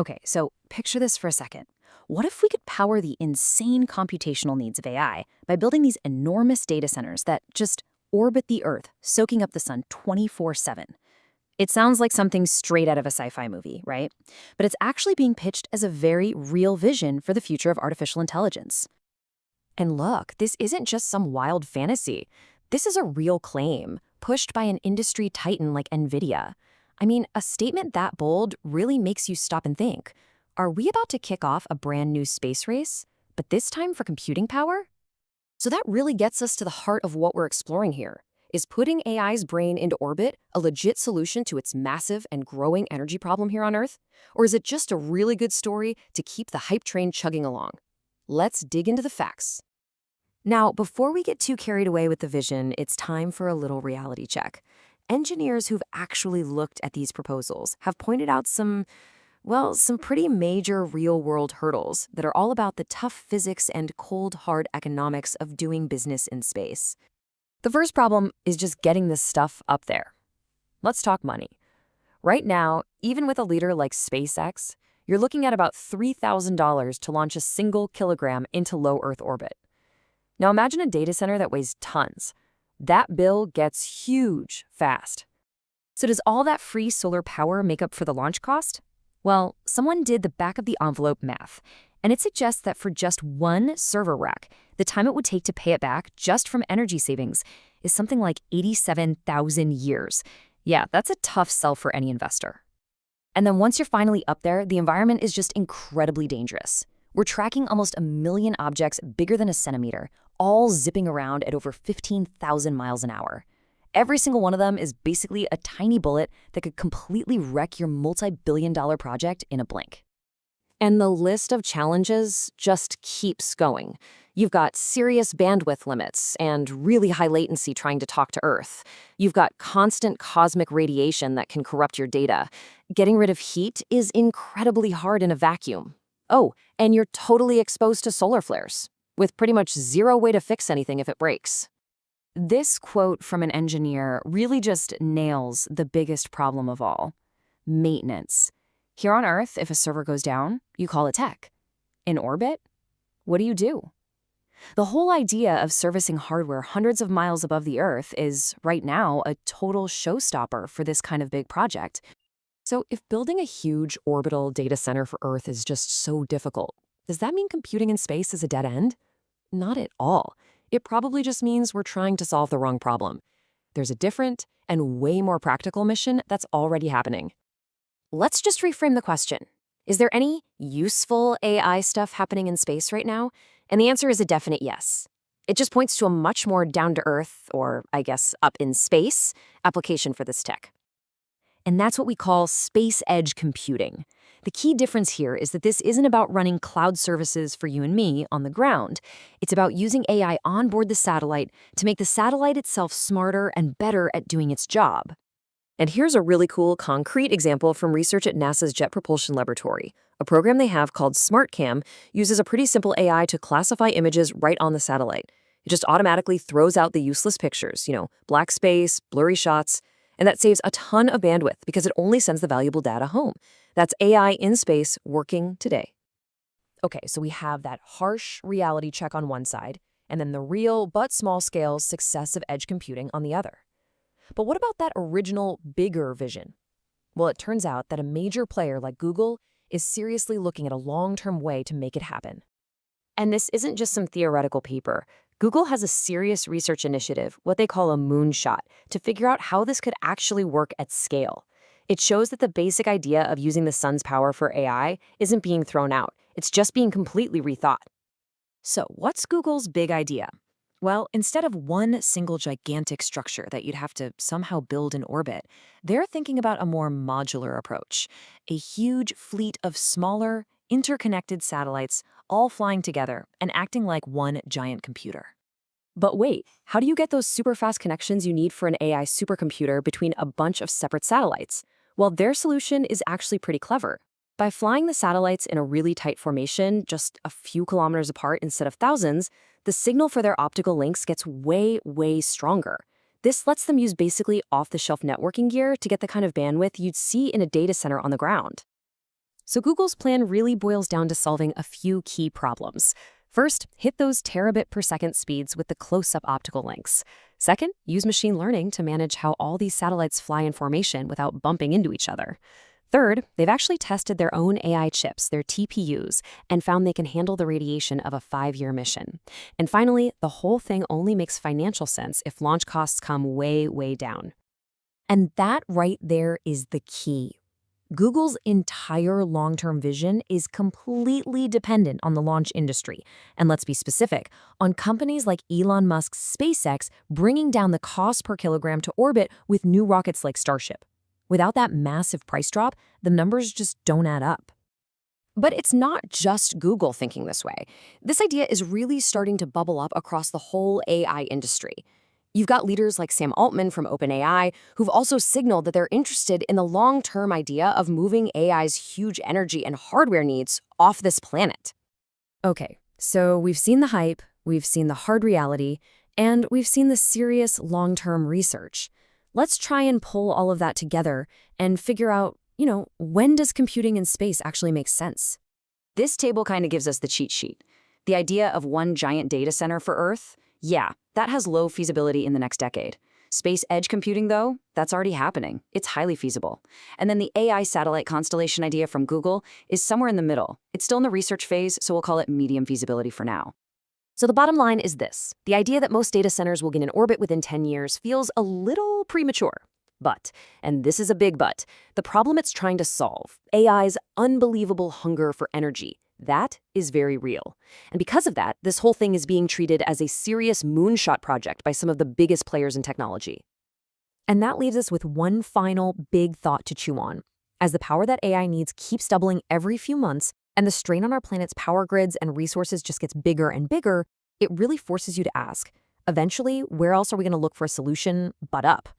Okay, so picture this for a second. What if we could power the insane computational needs of AI by building these enormous data centers that just orbit the Earth, soaking up the sun 24/7? It sounds like something straight out of a sci-fi movie, right? But it's actually being pitched as a very real vision for the future of artificial intelligence. And look, this isn't just some wild fantasy. This is a real claim, pushed by an industry titan like NVIDIA. I mean, a statement that bold really makes you stop and think. Are we about to kick off a brand new space race? But this time for computing power? So that really gets us to the heart of what we're exploring here. Is putting AI's brain into orbit a legit solution to its massive and growing energy problem here on Earth? Or is it just a really good story to keep the hype train chugging along? Let's dig into the facts. Now, before we get too carried away with the vision, it's time for a little reality check. Engineers who've actually looked at these proposals have pointed out some pretty major real-world hurdles that are all about the tough physics and cold, hard economics of doing business in space. The first problem is just getting this stuff up there. Let's talk money. Right now, even with a leader like SpaceX, you're looking at about $3,000 to launch a single kilogram into low Earth orbit. Now imagine a data center that weighs tons. That bill gets huge fast. So does all that free solar power make up for the launch cost? Well, someone did the back-of-the-envelope math, and it suggests that for just one server rack, the time it would take to pay it back just from energy savings is something like 87,000 years. Yeah, that's a tough sell for any investor. And then once you're finally up there, the environment is just incredibly dangerous. We're tracking almost 1 million objects bigger than a centimeter, all zipping around at over 15,000 miles an hour. Every single one of them is basically a tiny bullet that could completely wreck your multi-billion-dollar project in a blink. And the list of challenges just keeps going. You've got serious bandwidth limits and really high latency trying to talk to Earth. You've got constant cosmic radiation that can corrupt your data. Getting rid of heat is incredibly hard in a vacuum. Oh, and you're totally exposed to solar flares, with pretty much zero way to fix anything if it breaks. This quote from an engineer really just nails the biggest problem of all: maintenance. Here on Earth, if a server goes down, you call it tech. In orbit, what do? The whole idea of servicing hardware hundreds of miles above the Earth is, right now, a total showstopper for this kind of big project. So if building a huge orbital data center for Earth is just so difficult, does that mean computing in space is a dead end? Not at all. It probably just means we're trying to solve the wrong problem. There's a different and way more practical mission that's already happening. Let's just reframe the question. Is there any useful AI stuff happening in space right now? And the answer is a definite yes. It just points to a much more down-to-earth, or I guess up in space, application for this tech. And that's what we call space edge computing. The key difference here is that this isn't about running cloud services for you and me on the ground. It's about using AI onboard the satellite to make the satellite itself smarter and better at doing its job. And here's a really cool, concrete example from research at NASA's Jet Propulsion Laboratory. A program they have called SmartCam uses a pretty simple AI to classify images right on the satellite. It just automatically throws out the useless pictures, black space, blurry shots, and that saves a ton of bandwidth because it only sends the valuable data home. That's AI in space working today. Okay, so we have that harsh reality check on one side, and then the real but small-scale success of edge computing on the other. But what about that original, bigger vision? Well, it turns out that a major player like Google is seriously looking at a long-term way to make it happen. And this isn't just some theoretical paper. Google has a serious research initiative, what they call a moonshot, to figure out how this could actually work at scale. It shows that the basic idea of using the sun's power for AI isn't being thrown out. It's just being completely rethought. So what's Google's big idea? Well, instead of one single gigantic structure that you'd have to somehow build in orbit, they're thinking about a more modular approach, a huge fleet of smaller, interconnected satellites all flying together and acting like one giant computer. But wait, how do you get those super fast connections you need for an AI supercomputer between a bunch of separate satellites? Well, their solution is actually pretty clever. By flying the satellites in a really tight formation, just a few kilometers apart instead of thousands, the signal for their optical links gets way, way stronger. This lets them use basically off-the-shelf networking gear to get the kind of bandwidth you'd see in a data center on the ground. So Google's plan really boils down to solving a few key problems. First, hit those terabit per second speeds with the close-up optical links. Second, use machine learning to manage how all these satellites fly in formation without bumping into each other. Third, they've actually tested their own AI chips, their TPUs, and found they can handle the radiation of a 5-year mission. And finally, the whole thing only makes financial sense if launch costs come way, way down. And that right there is the key. Google's entire long-term vision is completely dependent on the launch industry. And let's be specific, on companies like Elon Musk's SpaceX bringing down the cost per kilogram to orbit with new rockets like Starship. Without that massive price drop, the numbers just don't add up. But it's not just Google thinking this way. This idea is really starting to bubble up across the whole AI industry. You've got leaders like Sam Altman from OpenAI who've also signaled that they're interested in the long-term idea of moving AI's huge energy and hardware needs off this planet. Okay, so we've seen the hype, we've seen the hard reality, and we've seen the serious long-term research. Let's try and pull all of that together and figure out, when does computing in space actually make sense? This table kind of gives us the cheat sheet. The idea of one giant data center for Earth, yeah, that has low feasibility in the next decade. Space edge computing, though, that's already happening. It's highly feasible. And then the AI satellite constellation idea from Google is somewhere in the middle. It's still in the research phase, so we'll call it medium feasibility for now. So the bottom line is this. The idea that most data centers will get in orbit within 10 years feels a little premature. But, and this is a big but, the problem it's trying to solve, AI's unbelievable hunger for energy, that is very real. And because of that, this whole thing is being treated as a serious moonshot project by some of the biggest players in technology. And that leaves us with one final big thought to chew on. As the power that AI needs keeps doubling every few months, and the strain on our planet's power grids and resources just gets bigger and bigger, it really forces you to ask, eventually, where else are we going to look for a solution but up?